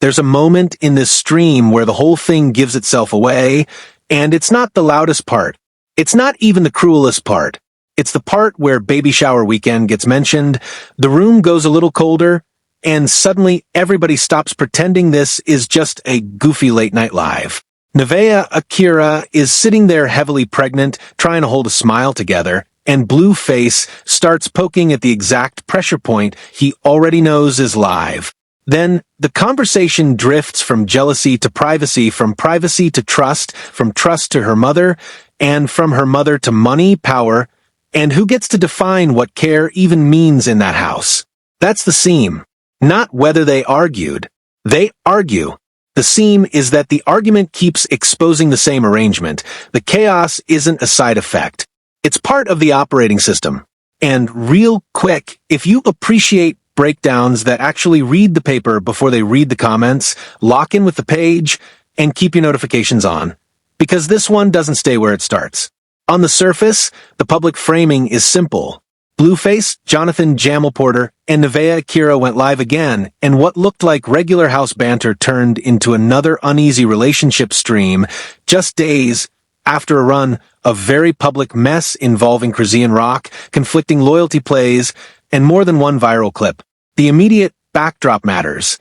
There's a moment in this stream where the whole thing gives itself away, and it's not the loudest part. It's not even the cruelest part. It's the part where baby shower weekend gets mentioned, the room goes a little colder, and suddenly everybody stops pretending this is just a goofy late night live. Nevaeh Akira is sitting there heavily pregnant, trying to hold a smile together, and Blueface starts poking at the exact pressure point he already knows is live. Then, the conversation drifts from jealousy to privacy, from privacy to trust, from trust to her mother, and from her mother to money, power, and who gets to define what care even means in that house. That's the seam. Not whether they argued. They argue. The seam is that the argument keeps exposing the same arrangement. The chaos isn't a side effect. It's part of the operating system. And real quick, if you appreciate breakdowns that actually read the paper before they read the comments, lock in with the page, and keep your notifications on. Because this one doesn't stay where it starts. On the surface, the public framing is simple. Blueface, Johnathan Jamall Porter, and Nevaeh Akira went live again, and what looked like regular house banter turned into another uneasy relationship stream just days after a run of very public mess involving Chrisean Rock, conflicting loyalty plays, and more than one viral clip. The immediate backdrop matters.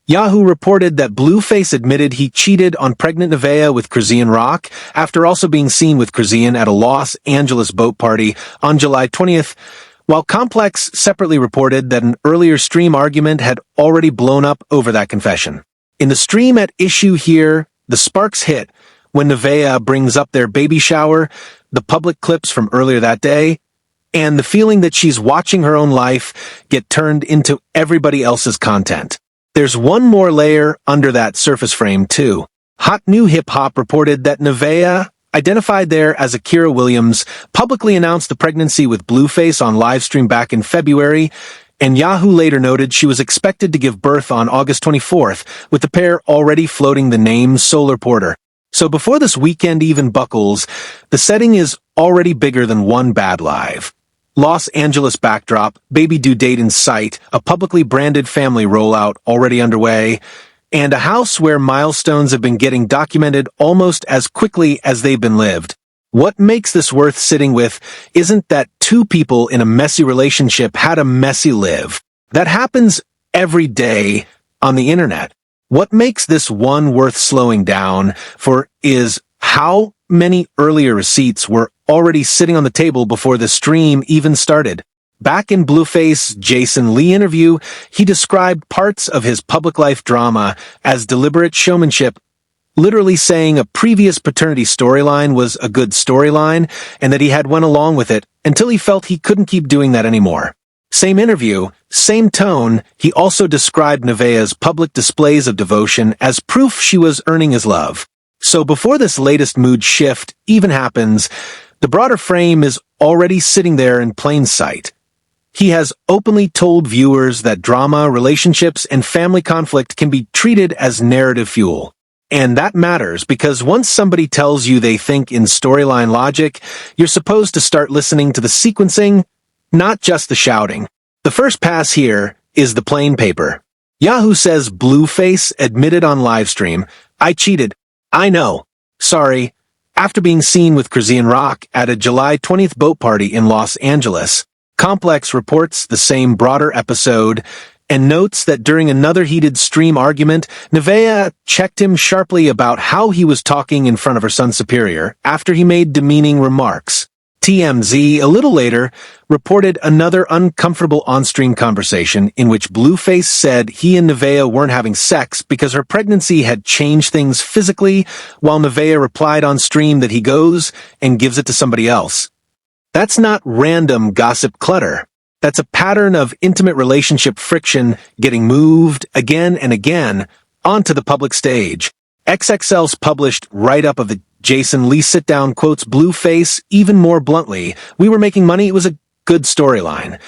Yahoo reported that Blueface admitted he cheated on pregnant Nevaeh with Chrisean Rock after also being seen with Chrisean at a Los Angeles boat party on July 20th, while Complex separately reported that an earlier stream argument had already blown up over that confession. In the stream at issue here, the sparks hit when Nevaeh brings up their baby shower, the public clips from earlier that day, and the feeling that she's watching her own life get turned into everybody else's content. There's one more layer under that surface frame, too. HotNewHipHop reported that Nevaeh, identified there as Akira Williams, publicly announced the pregnancy with Blueface on livestream back in February, and Yahoo later noted she was expected to give birth on August 24th, with the pair already floating the name Solar Porter. So before this weekend even buckles, the setting is already bigger than one bad live. Los Angeles backdrop, baby due date in sight, a publicly branded family rollout already underway, and a house where milestones have been getting documented almost as quickly as they've been lived. What makes this worth sitting with isn't that two people in a messy relationship had a messy live. That happens every day on the internet. What makes this one worth slowing down for is how many earlier receipts were already sitting on the table before the stream even started. Back in Blueface Jason Lee interview, he described parts of his public life drama as deliberate showmanship, literally saying a previous paternity storyline was a good storyline and that he had went along with it until he felt he couldn't keep doing that anymore. Same interview, same tone, he also described Nevaeh's public displays of devotion as proof she was earning his love. So before this latest mood shift even happens, the broader frame is already sitting there in plain sight. He has openly told viewers that drama, relationships, and family conflict can be treated as narrative fuel. And that matters because once somebody tells you they think in storyline logic, you're supposed to start listening to the sequencing, not just the shouting. The first pass here is the plain paper. Yahoo says Blueface admitted on livestream, "I cheated. I know. Sorry." After being seen with Chrisean Rock at a July 20th boat party in Los Angeles. Complex reports the same broader episode and notes that during another heated stream argument, Nevaeh checked him sharply about how he was talking in front of her son's superior after he made demeaning remarks. TMZ, a little later, reported another uncomfortable on-stream conversation in which Blueface said he and Nevaeh weren't having sex because her pregnancy had changed things physically, while Nevaeh replied on stream that he goes and gives it to somebody else. That's not random gossip clutter. That's a pattern of intimate relationship friction getting moved again and again onto the public stage. XXL's published write-up of the Jason Lee sit-down quotes Blueface even more bluntly. "We were making money, it was a good storyline.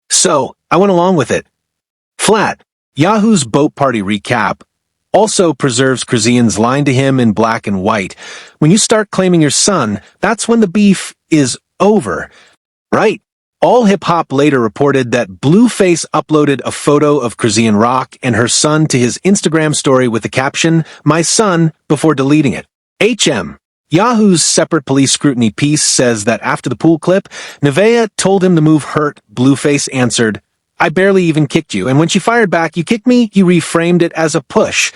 So, I went along with it." Flat. Yahoo's boat party recap also preserves Chrisean's line to him in black and white. "When you start claiming your son, that's when the beef is over." Right. All Hip Hop later reported that Blueface uploaded a photo of Chrisean Rock and her son to his Instagram story with the caption, "My son," before deleting it. Yahoo's separate police scrutiny piece says that after the pool clip, Nevaeh told him to move hurt. Blueface answered, "I barely even kicked you, and when she fired back, you kicked me?" He reframed it as a push.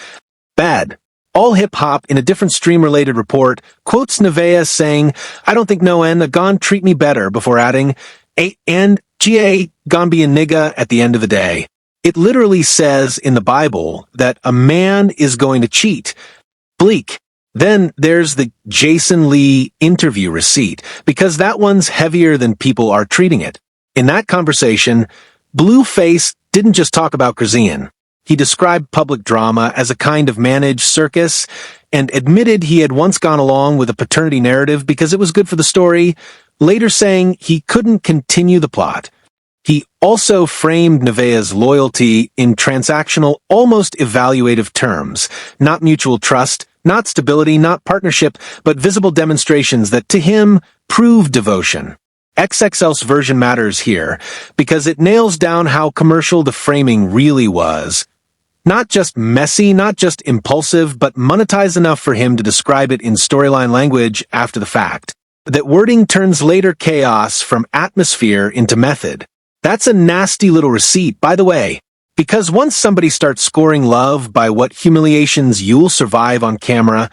Bad. All Hip Hop, in a different stream-related report, quotes Nevaeh saying, "I don't think no end, gon' treat me better," before adding, and G.A. gon' be a nigga at the end of the day. It literally says in the Bible that a man is going to cheat. Bleak. Then there's the Jason Lee interview receipt, because that one's heavier than people are treating it. In that conversation, Blueface didn't just talk about Chrisean. He described public drama as a kind of managed circus and admitted he had once gone along with a paternity narrative because it was good for the story, later saying he couldn't continue the plot. He also framed Nevaeh's loyalty in transactional, almost evaluative terms, not mutual trust, not stability, not partnership, but visible demonstrations that, to him, prove devotion. XXL's version matters here, because it nails down how commercial the framing really was. Not just messy, not just impulsive, but monetized enough for him to describe it in storyline language after the fact. That wording turns later chaos from atmosphere into method. That's a nasty little receipt, by the way. Because once somebody starts scoring love by what humiliations you'll survive on camera,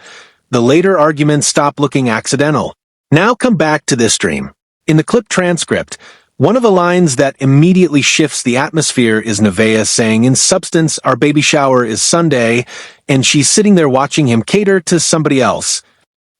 the later arguments stop looking accidental. Now come back to this stream. In the clip transcript, one of the lines that immediately shifts the atmosphere is Nevaeh saying, in substance, our baby shower is Sunday, and she's sitting there watching him cater to somebody else.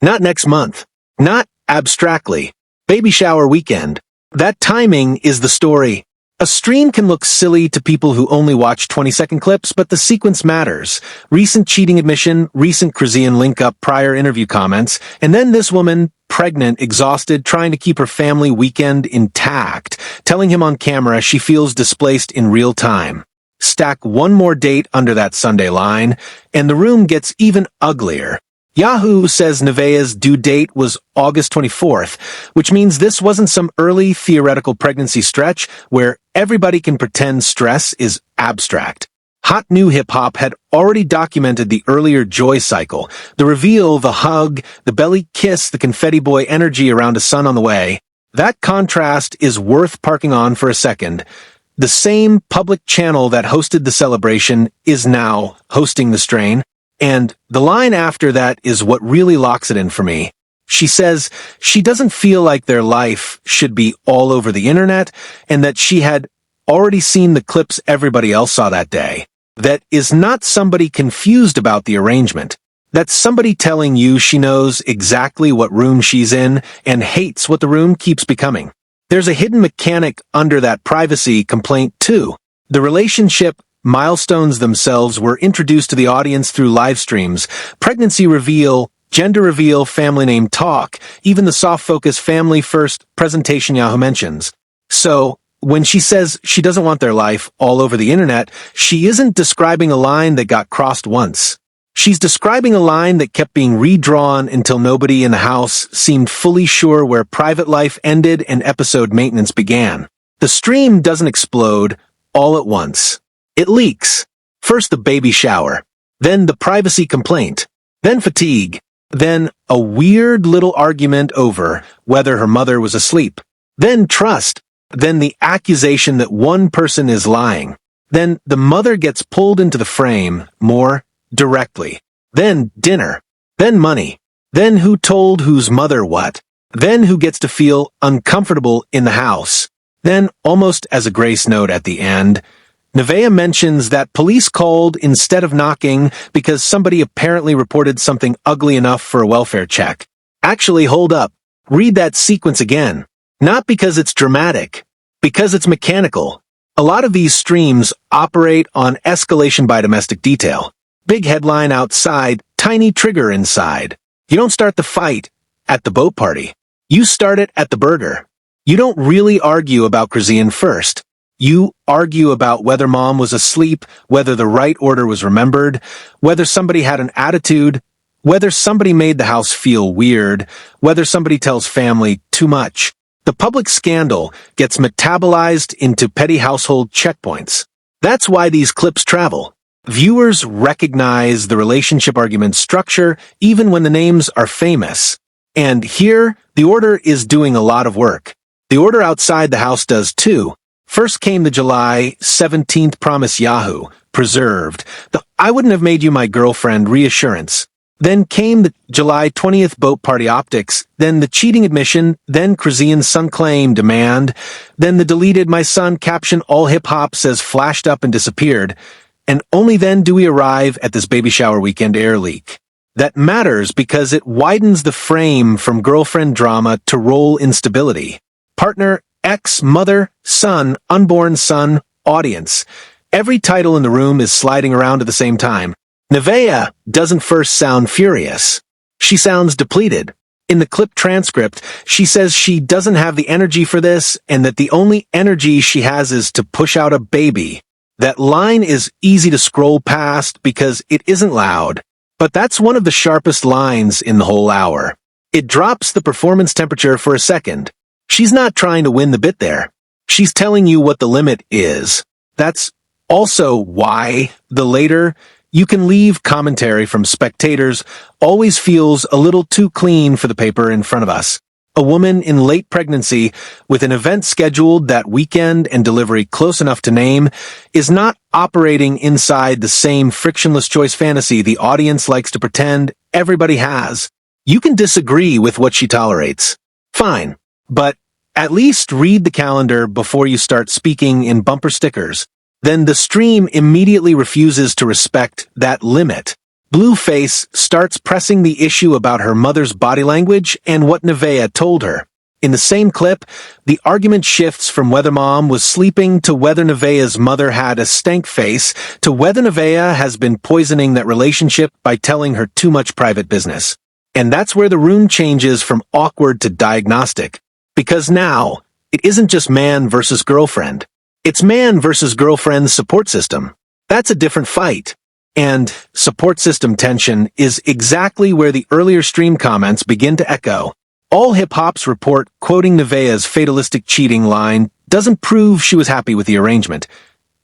Not next month. Not abstractly. Baby shower weekend. That timing is the story. A stream can look silly to people who only watch 20-second clips, but the sequence matters. Recent cheating admission, recent Chrisean link-up, prior interview comments, and then this woman, pregnant, exhausted, trying to keep her family weekend intact, telling him on camera she feels displaced in real time. Stack one more date under that Sunday line, and the room gets even uglier. Yahoo says Nevaeh's due date was August 24th, which means this wasn't some early theoretical pregnancy stretch where everybody can pretend stress is abstract. HotNewHipHop had already documented the earlier joy cycle, the reveal, the hug, the belly kiss, the confetti boy energy around a son on the way. That contrast is worth parking on for a second. The same public channel that hosted the celebration is now hosting the strain. And the line after that is what really locks it in for me. She says she doesn't feel like their life should be all over the internet and that she had already seen the clips everybody else saw that day. That is not somebody confused about the arrangement. That's somebody telling you she knows exactly what room she's in and hates what the room keeps becoming. There's a hidden mechanic under that privacy complaint too. The relationship milestones themselves were introduced to the audience through live streams, pregnancy reveal, gender reveal, family name talk, even the soft focus family first presentation Yahoo mentions. So, when she says she doesn't want their life all over the internet, she isn't describing a line that got crossed once. She's describing a line that kept being redrawn until nobody in the house seemed fully sure where private life ended and episode maintenance began. The stream doesn't explode all at once. It leaks. First the baby shower, then the privacy complaint, then fatigue, then a weird little argument over whether her mother was asleep, then trust, then the accusation that one person is lying, then the mother gets pulled into the frame more directly, then dinner, then money, then who told whose mother what, then who gets to feel uncomfortable in the house, then almost as a grace note at the end, Nevaeh mentions that police called instead of knocking because somebody apparently reported something ugly enough for a welfare check. Actually, hold up. Read that sequence again. Not because it's dramatic, because it's mechanical. A lot of these streams operate on escalation by domestic detail. Big headline outside, tiny trigger inside. You don't start the fight at the boat party. You start it at the burger. You don't really argue about Chrisean first. You argue about whether mom was asleep, whether the right order was remembered, whether somebody had an attitude, whether somebody made the house feel weird, whether somebody tells family too much. The public scandal gets metabolized into petty household checkpoints. That's why these clips travel. Viewers recognize the relationship argument structure even when the names are famous. And here, the order is doing a lot of work. The order outside the house does too. First came the July 17th promise Yahoo, preserved. The I wouldn't have made you my girlfriend reassurance. Then came the July 20th boat party optics, then the cheating admission, then Chrisean's son claim demand, then the deleted my son caption all hip-hop says flashed up and disappeared, and only then do we arrive at this baby shower weekend air leak. That matters because it widens the frame from girlfriend drama to role instability. Partner, ex, mother, son, unborn son, audience. Every title in the room is sliding around at the same time. Nevaeh doesn't first sound furious. She sounds depleted. In the clip transcript, she says she doesn't have the energy for this and that the only energy she has is to push out a baby. That line is easy to scroll past because it isn't loud, but that's one of the sharpest lines in the whole hour. It drops the performance temperature for a second. She's not trying to win the bit there. She's telling you what the limit is. That's also why the later you can leave commentary from spectators always feels a little too clean for the paper in front of us. A woman in late pregnancy with an event scheduled that weekend and delivery close enough to name is not operating inside the same frictionless choice fantasy the audience likes to pretend everybody has. You can disagree with what she tolerates. Fine, but at least read the calendar before you start speaking in bumper stickers. Then the stream immediately refuses to respect that limit. Blueface starts pressing the issue about her mother's body language and what Nevaeh told her. In the same clip, the argument shifts from whether mom was sleeping to whether Nevaeh's mother had a stank face to whether Nevaeh has been poisoning that relationship by telling her too much private business. And that's where the room changes from awkward to diagnostic. Because now, it isn't just man versus girlfriend. It's man versus girlfriend's support system. That's a different fight. And support system tension is exactly where the earlier stream comments begin to echo. All hip-hop's report quoting Nevaeh's fatalistic cheating line doesn't prove she was happy with the arrangement.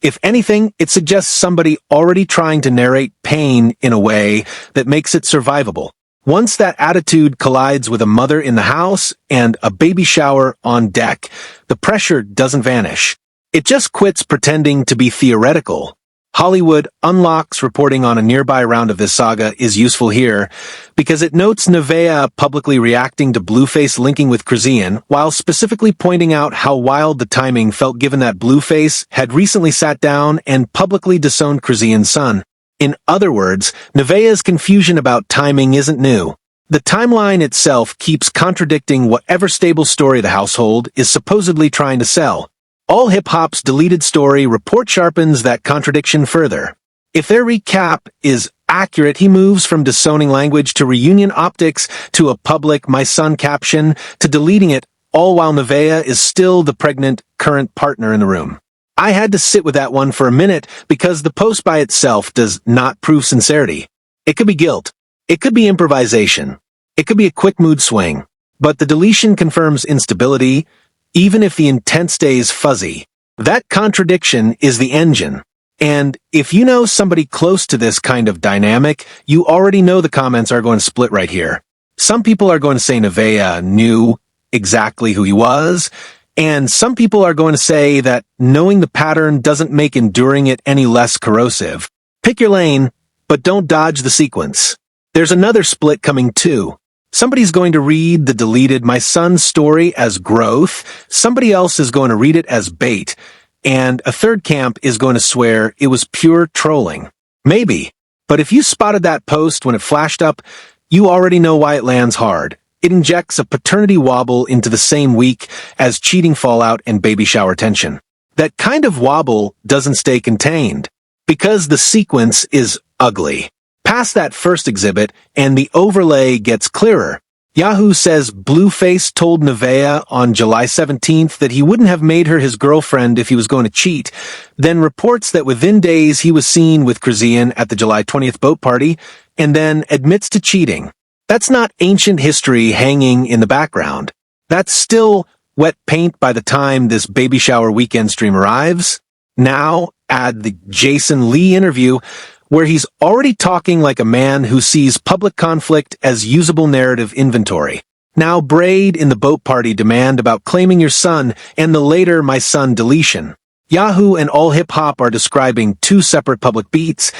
If anything, it suggests somebody already trying to narrate pain in a way that makes it survivable. Once that attitude collides with a mother in the house and a baby shower on deck, the pressure doesn't vanish. It just quits pretending to be theoretical. Hollywood Unlocks reporting on a nearby round of this saga is useful here because it notes Nevaeh publicly reacting to Blueface linking with Chrisean while specifically pointing out how wild the timing felt given that Blueface had recently sat down and publicly disowned Chrisean's son. In other words, Nevaeh's confusion about timing isn't new. The timeline itself keeps contradicting whatever stable story the household is supposedly trying to sell. All hip-hop's deleted story report sharpens that contradiction further. If their recap is accurate, he moves from disowning language to reunion optics to a public my son caption to deleting it, all while Nevaeh is still the pregnant current partner in the room. I had to sit with that one for a minute because the post by itself does not prove sincerity. It could be guilt. It could be improvisation. It could be a quick mood swing. But the deletion confirms instability, even if the intent stays fuzzy. That contradiction is the engine. And if you know somebody close to this kind of dynamic, you already know the comments are going to split right here. Some people are going to say Nevaeh knew exactly who he was, and some people are going to say that knowing the pattern doesn't make enduring it any less corrosive. Pick your lane, but don't dodge the sequence. There's another split coming too. Somebody's going to read the deleted my son's story as growth, somebody else is going to read it as bait, and a third camp is going to swear it was pure trolling. Maybe. But if you spotted that post when it flashed up, you already know why it lands hard. It injects a paternity wobble into the same week as cheating fallout and baby shower tension. That kind of wobble doesn't stay contained, because the sequence is ugly. Past that first exhibit, and the overlay gets clearer. Yahoo says Blueface told Nevaeh on July 17th that he wouldn't have made her his girlfriend if he was going to cheat, then reports that within days he was seen with Chrisean at the July 20th boat party, and then admits to cheating. That's not ancient history hanging in the background. That's still wet paint by the time this baby shower weekend stream arrives. Now, add the Jason Lee interview, where he's already talking like a man who sees public conflict as usable narrative inventory. Now braid in the boat party demand about claiming your son and the later my son deletion. Yahoo and All Hip Hop are describing two separate public beats,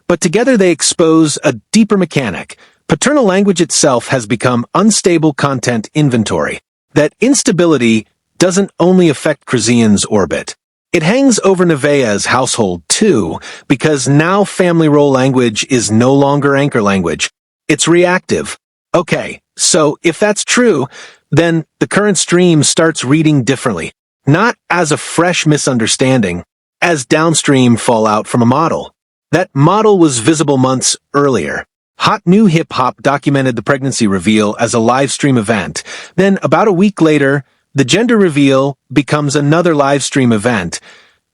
but together they expose a deeper mechanic. Paternal language itself has become unstable content inventory. That instability doesn't only affect Chrisean's orbit. It hangs over Nevaeh's household too, because now family role language is no longer anchor language. It's reactive. Okay, so if that's true, then the current stream starts reading differently. Not as a fresh misunderstanding, as downstream fallout from a model. That model was visible months earlier. HotNewHipHop documented the pregnancy reveal as a live stream event. Then, about a week later, the gender reveal becomes another live stream event.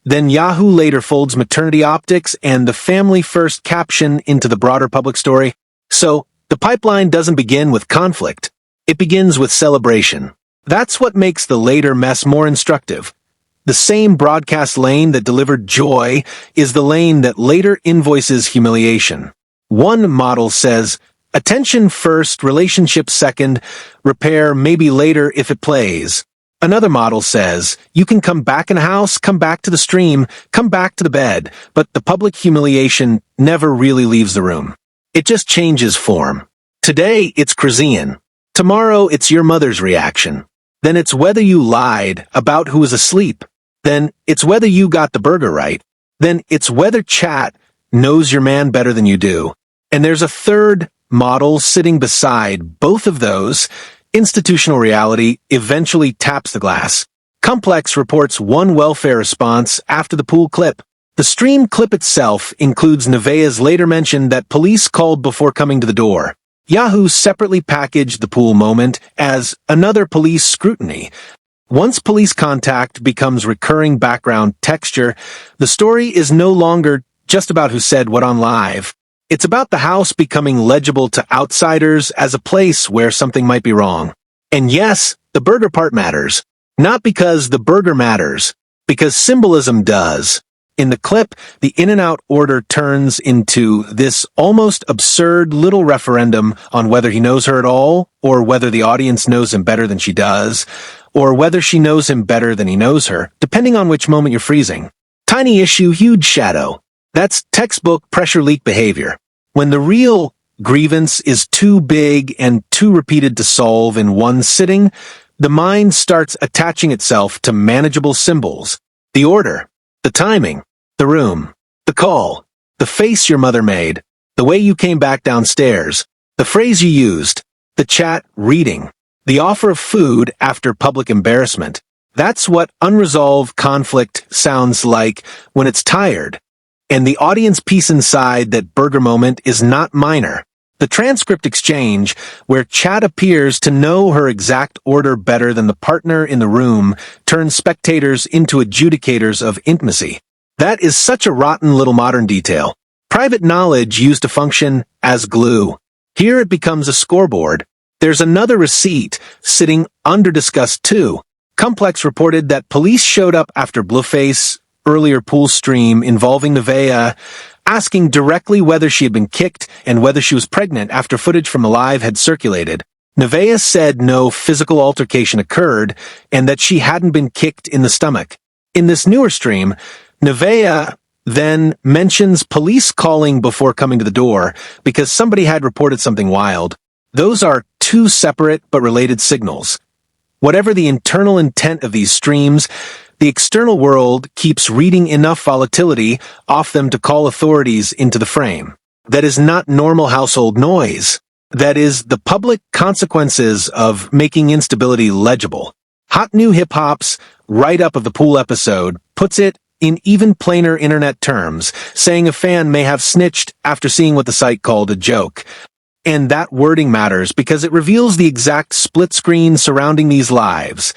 Then Yahoo later folds maternity optics and the family first caption into the broader public story. So, the pipeline doesn't begin with conflict. It begins with celebration. That's what makes the later mess more instructive. The same broadcast lane that delivered joy is the lane that later invoices humiliation. One model says, attention first, relationship second, repair maybe later if it plays. Another model says, you can come back in a house, come back to the stream, come back to the bed, but the public humiliation never really leaves the room. It just changes form. Today, it's Chrisean. Tomorrow, it's your mother's reaction. Then it's whether you lied about who was asleep. Then it's whether you got the burger right. Then it's whether chat knows your man better than you do. And there's a third model sitting beside both of those. Institutional reality eventually taps the glass. Complex reports one welfare response after the pool clip. The stream clip itself includes Nevaeh's later mention that police called before coming to the door. Yahoo separately packaged the pool moment as another police scrutiny. Once police contact becomes recurring background texture, the story is no longer just about who said what on live. It's about the house becoming legible to outsiders as a place where something might be wrong. And yes, the burger part matters. Not because the burger matters, because symbolism does. In the clip, the in-and-out order turns into this almost absurd little referendum on whether he knows her at all, or whether the audience knows him better than she does, or whether she knows him better than he knows her, depending on which moment you're freezing. Tiny issue, huge shadow. That's textbook pressure leak behavior. When the real grievance is too big and too repeated to solve in one sitting, the mind starts attaching itself to manageable symbols. The order, the timing, the room, the call, the face your mother made, the way you came back downstairs, the phrase you used, the chat reading, the offer of food after public embarrassment. That's what unresolved conflict sounds like when it's tired. And the audience piece inside that burger moment is not minor. The transcript exchange, where chat appears to know her exact order better than the partner in the room, turns spectators into adjudicators of intimacy. That is such a rotten little modern detail. Private knowledge used to function as glue. Here it becomes a scoreboard. There's another receipt sitting under-discussed too. Complex reported that police showed up after Blueface earlier pool stream involving Nevaeh, asking directly whether she had been kicked and whether she was pregnant after footage from the live had circulated. Nevaeh said no physical altercation occurred and that she hadn't been kicked in the stomach. In this newer stream, Nevaeh then mentions police calling before coming to the door because somebody had reported something wild. Those are two separate but related signals. Whatever the internal intent of these streams, the external world keeps reading enough volatility off them to call authorities into the frame. That is not normal household noise. That is the public consequences of making instability legible. HotNewHipHop's write-up of the pool episode puts it in even plainer internet terms, saying a fan may have snitched after seeing what the site called a joke. And that wording matters because it reveals the exact split screen surrounding these lives.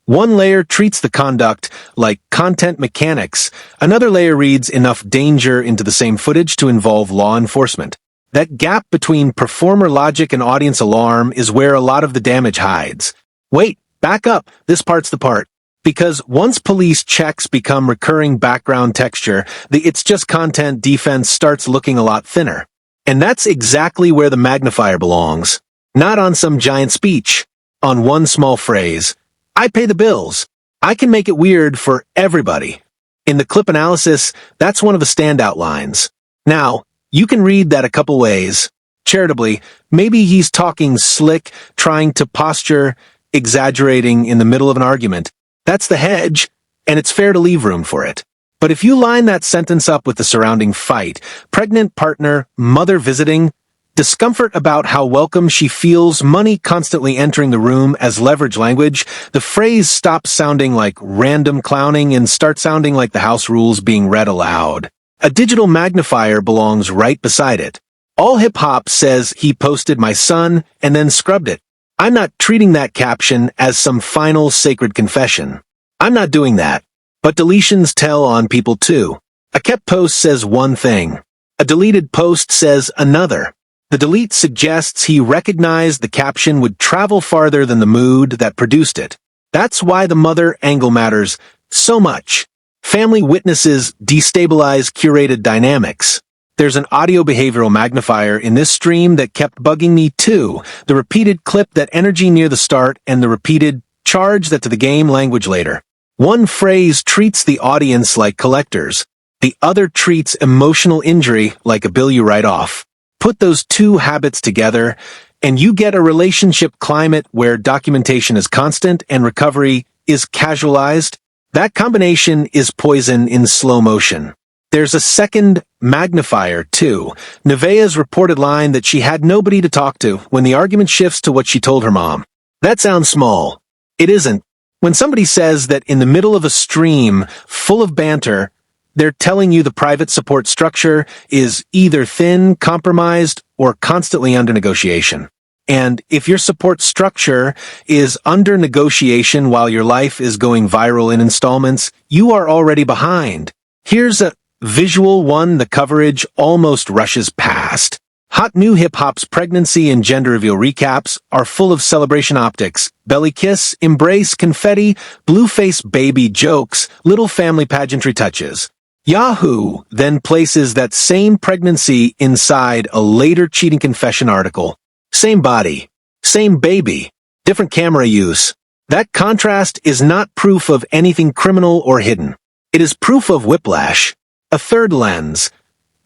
One layer treats the conduct like content mechanics. Another layer reads enough danger into the same footage to involve law enforcement. That gap between performer logic and audience alarm is where a lot of the damage hides. Wait, back up, this part's the part. Because once police checks become recurring background texture, the "it's just content" defense starts looking a lot thinner. And that's exactly where the magnifier belongs. Not on some giant speech. On one small phrase. I pay the bills. I can make it weird for everybody. In the clip analysis, that's one of the standout lines. Now, you can read that a couple ways. Charitably, maybe he's talking slick, trying to posture, exaggerating in the middle of an argument. That's the hedge, and it's fair to leave room for it. But if you line that sentence up with the surrounding fight, pregnant partner, mother visiting, discomfort about how welcome she feels, money constantly entering the room as leverage language, the phrase stops sounding like random clowning and starts sounding like the house rules being read aloud. A digital magnifier belongs right beside it. All Hip Hop says he posted my son and then scrubbed it. I'm not treating that caption as some final sacred confession. I'm not doing that. But deletions tell on people too. A kept post says one thing. A deleted post says another. The delete suggests he recognized the caption would travel farther than the mood that produced it. That's why the mother angle matters so much. Family witnesses destabilize curated dynamics. There's an audio behavioral magnifier in this stream that kept bugging me too. The repeated clip that energy near the start and the repeated charge that to the game language later. One phrase treats the audience like collectors. The other treats emotional injury like a bill you write off. Put those two habits together, and you get a relationship climate where documentation is constant and recovery is casualized. That combination is poison in slow motion. There's a second magnifier, too. Nevaeh's reported line that she had nobody to talk to when the argument shifts to what she told her mom. That sounds small. It isn't. When somebody says that in the middle of a stream full of banter, they're telling you the private support structure is either thin, compromised, or constantly under negotiation. And if your support structure is under negotiation while your life is going viral in installments, you are already behind. Here's a visual one the coverage almost rushes past. HotNewHipHop's pregnancy and gender reveal recaps are full of celebration optics, belly kiss, embrace, confetti, Blueface baby jokes, little family pageantry touches. Yahoo then places that same pregnancy inside a later cheating confession article. Same body, same baby, different camera use. That contrast is not proof of anything criminal or hidden. It is proof of whiplash. A third lens.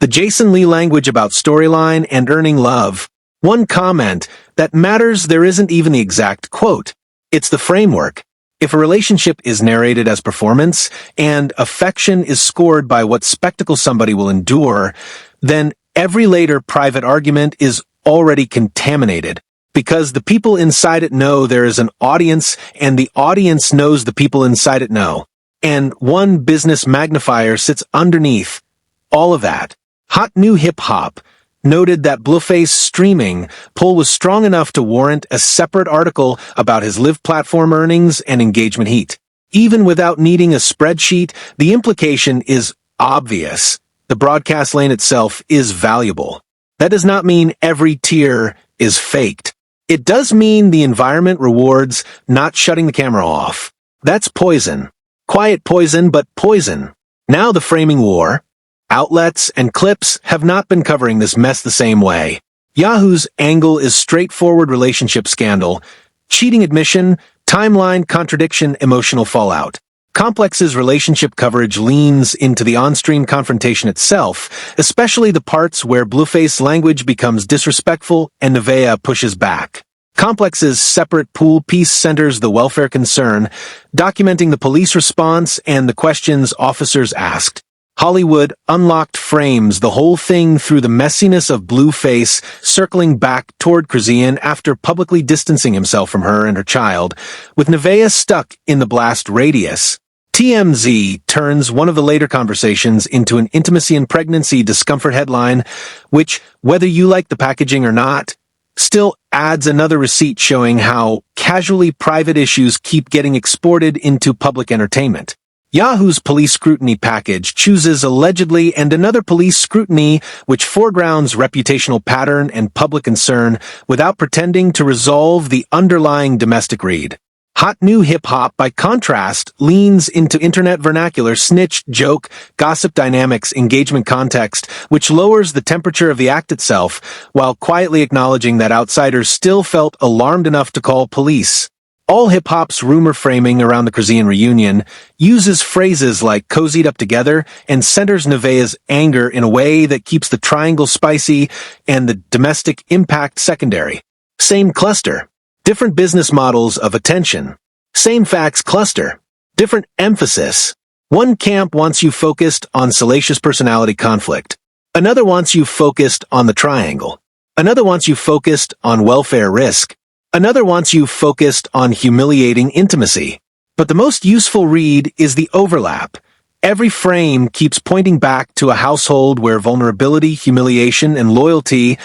The Jason Lee language about storyline and earning love. One comment that matters there isn't even the exact quote. It's the framework. If a relationship is narrated as performance and affection is scored by what spectacle somebody will endure, then every later private argument is already contaminated because the people inside it know there is an audience and the audience knows the people inside it know. And one business magnifier sits underneath all of that. HotNewHipHop noted that Blueface streaming pull was strong enough to warrant a separate article about his live platform earnings and engagement heat. Even without needing a spreadsheet, the implication is obvious. The broadcast lane itself is valuable. That does not mean every tier is faked. It does mean the environment rewards not shutting the camera off. That's poison. Quiet poison, but poison. Now the framing war. Outlets and clips have not been covering this mess the same way. Yahoo's angle is straightforward relationship scandal, cheating admission, timeline contradiction, emotional fallout. Complex's relationship coverage leans into the on-stream confrontation itself, especially the parts where Blueface language becomes disrespectful and Nevaeh pushes back. Complex's separate pool piece centers the welfare concern, documenting the police response and the questions officers asked. Hollywood Unlocked frames the whole thing through the messiness of Blueface circling back toward Chrisean after publicly distancing himself from her and her child, with Nevaeh stuck in the blast radius. TMZ turns one of the later conversations into an intimacy and pregnancy discomfort headline, which, whether you like the packaging or not, still adds another receipt showing how casually private issues keep getting exported into public entertainment. Yahoo's police scrutiny package chooses allegedly and another police scrutiny which foregrounds reputational pattern and public concern without pretending to resolve the underlying domestic read. HotNewHipHop, by contrast, leans into internet vernacular, snitch, joke, gossip dynamics, engagement context, which lowers the temperature of the act itself, while quietly acknowledging that outsiders still felt alarmed enough to call police. All hip-hop's rumor framing around the Chrisean reunion uses phrases like cozied up together and centers Nevaeh's anger in a way that keeps the triangle spicy and the domestic impact secondary. Same cluster. Different business models of attention. Same facts cluster. Different emphasis. One camp wants you focused on salacious personality conflict. Another wants you focused on the triangle. Another wants you focused on welfare risk. Another wants you focused on humiliating intimacy. But the most useful read is the overlap. Every frame keeps pointing back to a household where vulnerability, humiliation, and loyalty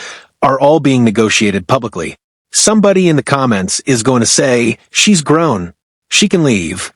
are all being negotiated publicly. Somebody in the comments is going to say, "She's grown. She can leave."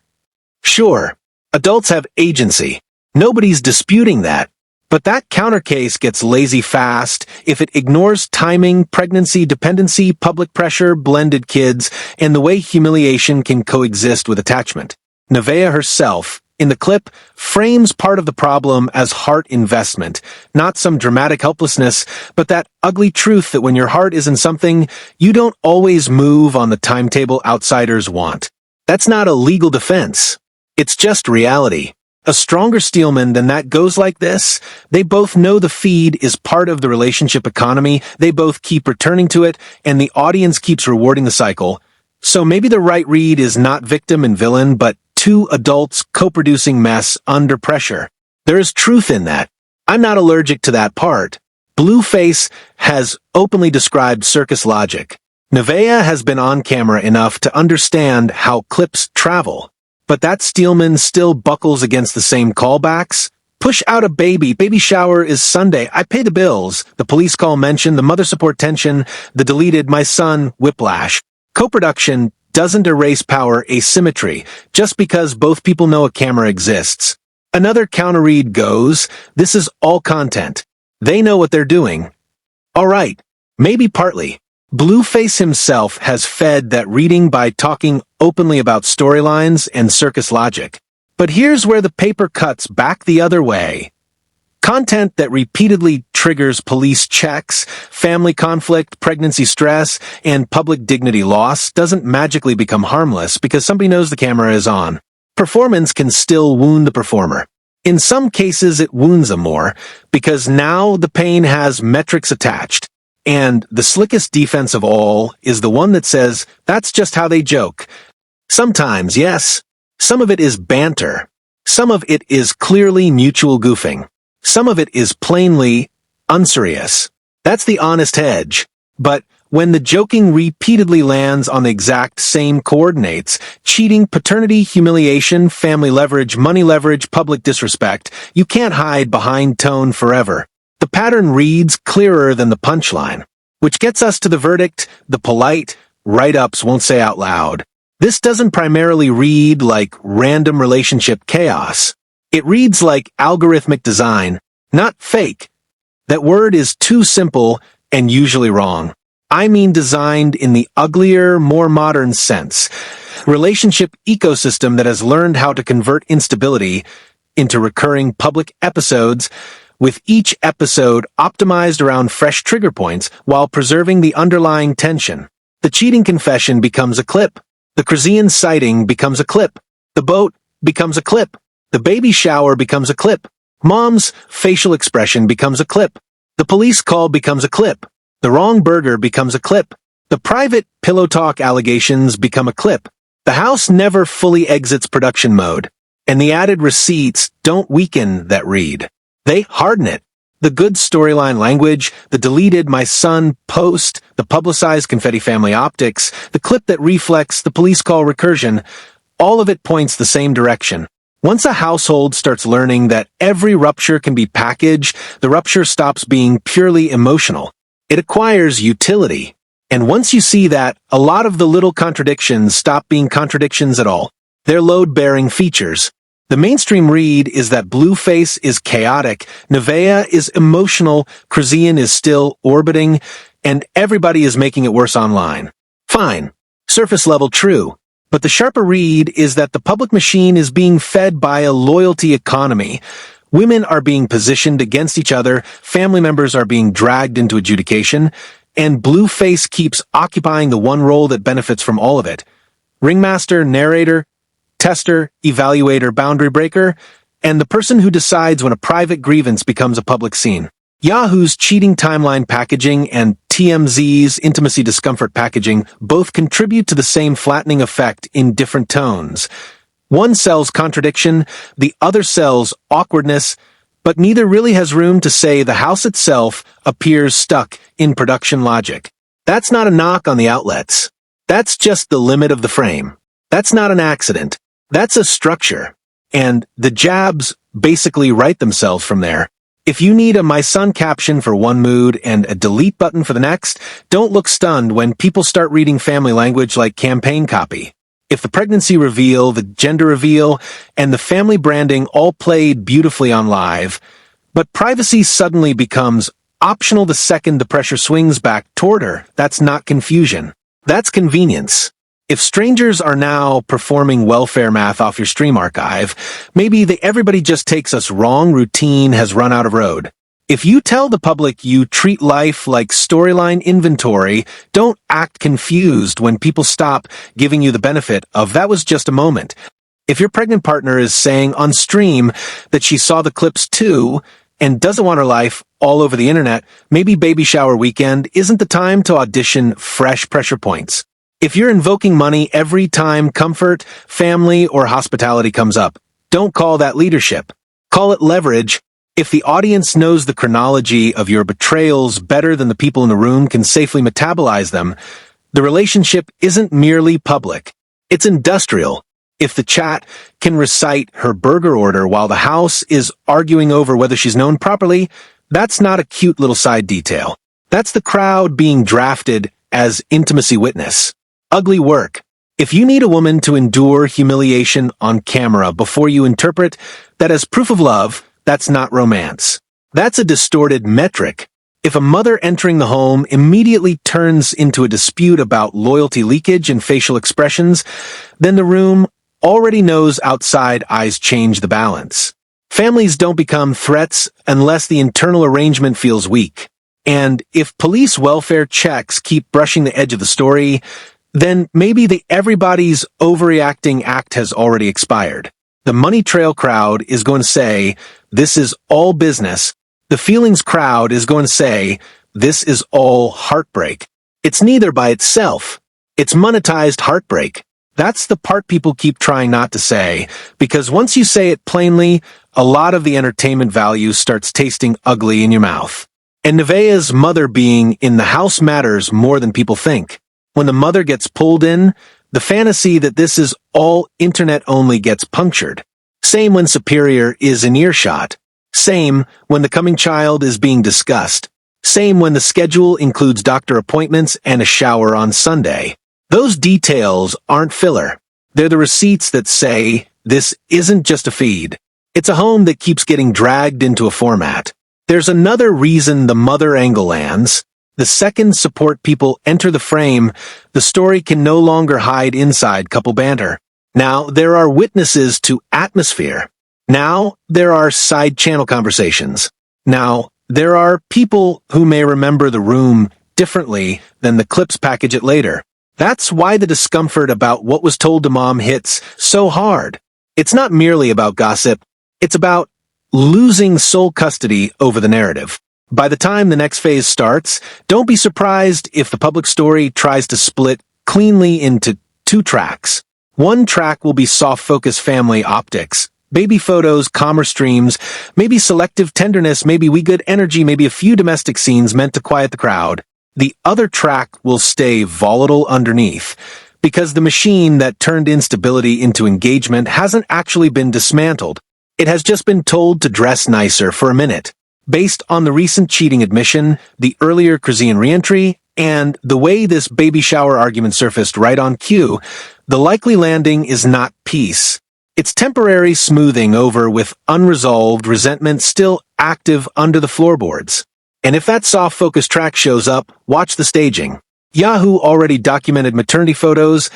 Sure, adults have agency. Nobody's disputing that. But that countercase gets lazy fast if it ignores timing, pregnancy, dependency, public pressure, blended kids, and the way humiliation can coexist with attachment. Nevaeh herself, in the clip, frames part of the problem as heart investment, not some dramatic helplessness, but that ugly truth that when your heart is in something, you don't always move on the timetable outsiders want. That's not a legal defense. It's just reality. A stronger steelman than that goes like this. They both know the feed is part of the relationship economy, they both keep returning to it, and the audience keeps rewarding the cycle. So maybe the right read is not victim and villain, but two adults co-producing mess under pressure. There is truth in that. I'm not allergic to that part. Blueface has openly described circus logic. Nevaeh has been on camera enough to understand how clips travel. But that steelman still buckles against the same callbacks. Push out a baby shower is Sunday, I pay the bills, the police call mention, the mother support tension, the deleted my son whiplash. Co-production doesn't erase power asymmetry, just because both people know a camera exists. Another counter-read goes, this is all content. They know what they're doing. Alright, maybe partly. Blueface himself has fed that reading by talking openly about storylines and circus logic. But here's where the paper cuts back the other way. Content that repeatedly triggers police checks, family conflict, pregnancy stress, and public dignity loss doesn't magically become harmless because somebody knows the camera is on. Performance can still wound the performer. In some cases, it wounds them more, because now the pain has metrics attached. And the slickest defense of all is the one that says, that's just how they joke. Sometimes, yes. Some of it is banter. Some of it is clearly mutual goofing. Some of it is plainly unserious. That's the honest hedge. But when the joking repeatedly lands on the exact same coordinates, cheating, paternity, humiliation, family leverage, money leverage, public disrespect, you can't hide behind tone forever. The pattern reads clearer than the punchline, which gets us to the verdict the polite write-ups won't say out loud. This doesn't primarily read like random relationship chaos. It reads like algorithmic design, not fake. That word is too simple and usually wrong. I mean designed in the uglier, more modern sense. Relationship ecosystem that has learned how to convert instability into recurring public episodes, with each episode optimized around fresh trigger points while preserving the underlying tension. The cheating confession becomes a clip. The Chrisean sighting becomes a clip. The boat becomes a clip. The baby shower becomes a clip. Mom's facial expression becomes a clip. The police call becomes a clip. The wrong burger becomes a clip. The private pillow talk allegations become a clip. The house never fully exits production mode. And the added receipts don't weaken that read. They harden it. The good storyline language, the deleted my son post, the publicized confetti family optics, the clip that reflects the police call recursion, all of it points the same direction. Once a household starts learning that every rupture can be packaged, the rupture stops being purely emotional. It acquires utility. And once you see that, a lot of the little contradictions stop being contradictions at all. They're load-bearing features. The mainstream read is that Blueface is chaotic, Nevaeh is emotional, Chrisean is still orbiting, and everybody is making it worse online. Fine. Surface level true. But the sharper read is that the public machine is being fed by a loyalty economy. Women are being positioned against each other, family members are being dragged into adjudication, and Blueface keeps occupying the one role that benefits from all of it. Ringmaster, narrator, tester, evaluator, boundary breaker, and the person who decides when a private grievance becomes a public scene. Yahoo's cheating timeline packaging and TMZ's intimacy discomfort packaging both contribute to the same flattening effect in different tones. One sells contradiction, the other sells awkwardness, but neither really has room to say the house itself appears stuck in production logic. That's not a knock on the outlets. That's just the limit of the frame. That's not an accident. That's a structure. And the jabs basically write themselves from there. If you need a My Son caption for one mood and a delete button for the next, don't look stunned when people start reading family language like campaign copy. If the pregnancy reveal, the gender reveal, and the family branding all played beautifully on live, but privacy suddenly becomes optional the second the pressure swings back toward her, that's not confusion. That's convenience. If strangers are now performing welfare math off your stream archive, maybe the everybody just takes us wrong routine has run out of road. If you tell the public you treat life like storyline inventory, don't act confused when people stop giving you the benefit of that was just a moment. If your pregnant partner is saying on stream that she saw the clips too and doesn't want her life all over the internet, maybe baby shower weekend isn't the time to audition fresh pressure points. If you're invoking money every time comfort, family, or hospitality comes up, don't call that leadership. Call it leverage. If the audience knows the chronology of your betrayals better than the people in the room can safely metabolize them, the relationship isn't merely public. It's industrial. If the chat can recite her burger order while the house is arguing over whether she's known properly, that's not a cute little side detail. That's the crowd being drafted as intimacy witness. Ugly work. If you need a woman to endure humiliation on camera before you interpret that as proof of love, that's not romance. That's a distorted metric. If a mother entering the home immediately turns into a dispute about loyalty leakage and facial expressions, then the room already knows outside eyes change the balance. Families don't become threats unless the internal arrangement feels weak. And if police welfare checks keep brushing the edge of the story, then maybe the everybody's overreacting act has already expired. The money trail crowd is going to say, this is all business. The feelings crowd is going to say, this is all heartbreak. It's neither by itself. It's monetized heartbreak. That's the part people keep trying not to say, because once you say it plainly, a lot of the entertainment value starts tasting ugly in your mouth. And Nevaeh's mother being in the house matters more than people think. When the mother gets pulled in, the fantasy that this is all internet only gets punctured. Same when Superior is in earshot. Same when the coming child is being discussed. Same when the schedule includes doctor appointments and a shower on Sunday. Those details aren't filler. They're the receipts that say, this isn't just a feed. It's a home that keeps getting dragged into a format. There's another reason the mother angle lands. The second support people enter the frame, the story can no longer hide inside couple banter. Now there are witnesses to atmosphere. Now there are side channel conversations. Now there are people who may remember the room differently than the clips package it later. That's why the discomfort about what was told to mom hits so hard. It's not merely about gossip. It's about losing sole custody over the narrative. By the time the next phase starts, don't be surprised if the public story tries to split cleanly into two tracks. One track will be soft-focus family optics, baby photos, calmer streams, maybe selective tenderness, maybe we good energy, maybe a few domestic scenes meant to quiet the crowd. The other track will stay volatile underneath, because the machine that turned instability into engagement hasn't actually been dismantled. It has just been told to dress nicer for a minute. Based on the recent cheating admission, the earlier Chrisean reentry, and the way this baby shower argument surfaced right on cue, the likely landing is not peace. It's temporary smoothing over with unresolved resentment still active under the floorboards. And if that soft focus track shows up, watch the staging. Yahoo already documented maternity photos,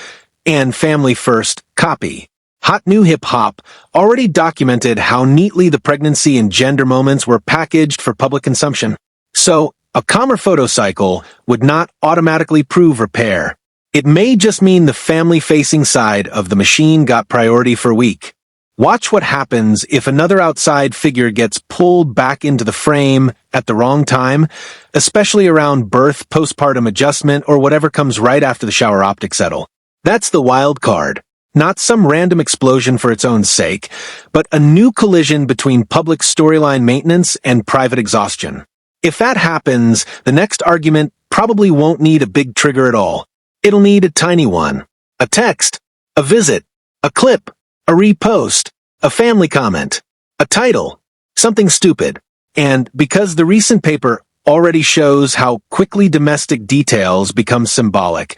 and family first copy. HotNewHipHop already documented how neatly the pregnancy and gender moments were packaged for public consumption. So, a calmer photo cycle would not automatically prove repair. It may just mean the family-facing side of the machine got priority for a week. Watch what happens if another outside figure gets pulled back into the frame at the wrong time, especially around birth, postpartum adjustment, or whatever comes right after the shower optics settle. That's the wild card. Not some random explosion for its own sake, but a new collision between public storyline maintenance and private exhaustion. If that happens, the next argument probably won't need a big trigger at all. It'll need a tiny one. A text, a visit, a clip, a repost, a family comment, a title, something stupid. And because the recent paper already shows how quickly domestic details become symbolic,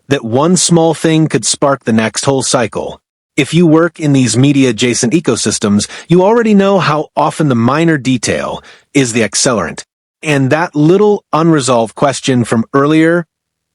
that one small thing could spark the next whole cycle. If you work in these media-adjacent ecosystems, you already know how often the minor detail is the accelerant. And that little unresolved question from earlier,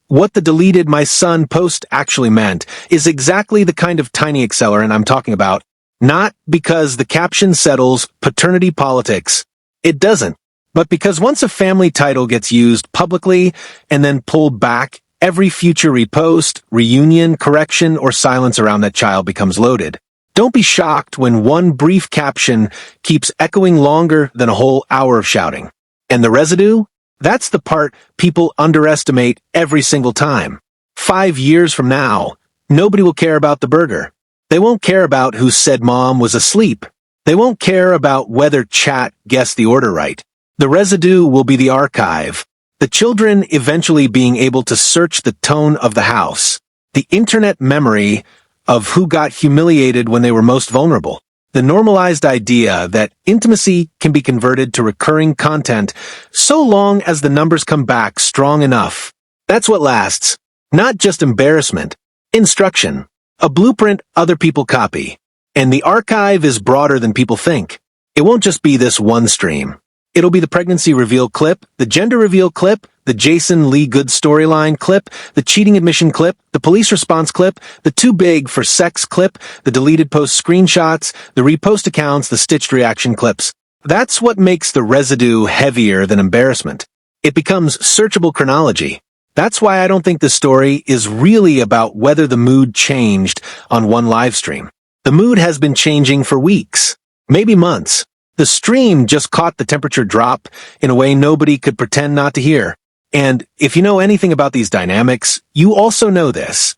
what the deleted my son post actually meant, is exactly the kind of tiny accelerant I'm talking about. Not because the caption settles paternity politics. It doesn't. But because once a family title gets used publicly and then pulled back, every future repost, reunion, correction, or silence around that child becomes loaded. Don't be shocked when one brief caption keeps echoing longer than a whole hour of shouting. And the residue? That's the part people underestimate every single time. 5 years from now, nobody will care about the burger. They won't care about who said mom was asleep. They won't care about whether chat guessed the order right. The residue will be the archive. The children eventually being able to search the tone of the house. The internet memory of who got humiliated when they were most vulnerable. The normalized idea that intimacy can be converted to recurring content so long as the numbers come back strong enough. That's what lasts. Not just embarrassment. Instruction. A blueprint other people copy. And the archive is broader than people think. It won't just be this one stream. It'll be the pregnancy reveal clip, the gender reveal clip, the Jason Lee Good storyline clip, the cheating admission clip, the police response clip, the too big for sex clip, the deleted post screenshots, the repost accounts, the stitched reaction clips. That's what makes the residue heavier than embarrassment. It becomes searchable chronology. That's why I don't think the story is really about whether the mood changed on one live stream. The mood has been changing for weeks, maybe months. The stream just caught the temperature drop in a way nobody could pretend not to hear. And if you know anything about these dynamics, you also know this.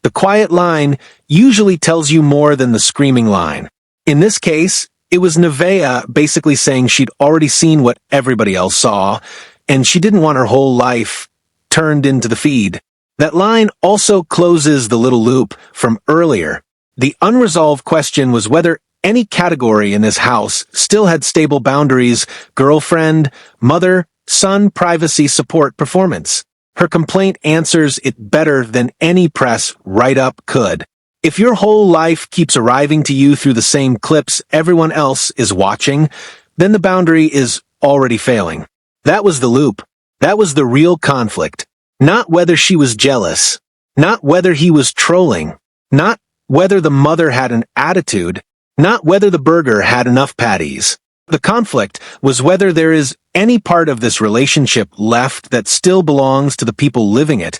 The quiet line usually tells you more than the screaming line. In this case, it was Nevaeh basically saying she'd already seen what everybody else saw, and she didn't want her whole life turned into the feed. That line also closes the little loop from earlier. The unresolved question was whether any category in this house still had stable boundaries: girlfriend, mother, son, privacy, support, performance. Her complaint answers it better than any press write-up could. If your whole life keeps arriving to you through the same clips everyone else is watching, then the boundary is already failing. That was the loop. That was the real conflict. Not whether she was jealous. Not whether he was trolling. Not whether the mother had an attitude. Not whether the burger had enough patties. The conflict was whether there is any part of this relationship left that still belongs to the people living it,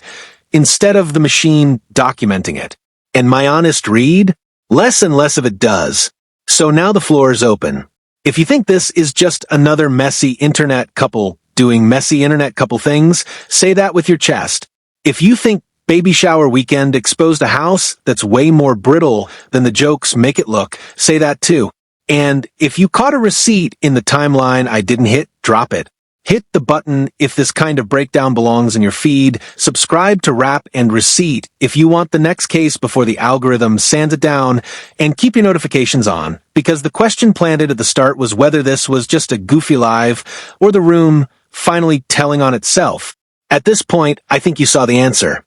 instead of the machine documenting it. And my honest read? Less and less of it does. So now the floor is open. If you think this is just another messy internet couple doing messy internet couple things, say that with your chest. If you think Baby Shower Weekend exposed a house that's way more brittle than the jokes make it look, say that too. And if you caught a receipt in the timeline I didn't hit, drop it. Hit the button if this kind of breakdown belongs in your feed. Subscribe to Rap and Receipt if you want the next case before the algorithm sands it down, and keep your notifications on, because the question planted at the start was whether this was just a goofy live or the room finally telling on itself. At this point, I think you saw the answer.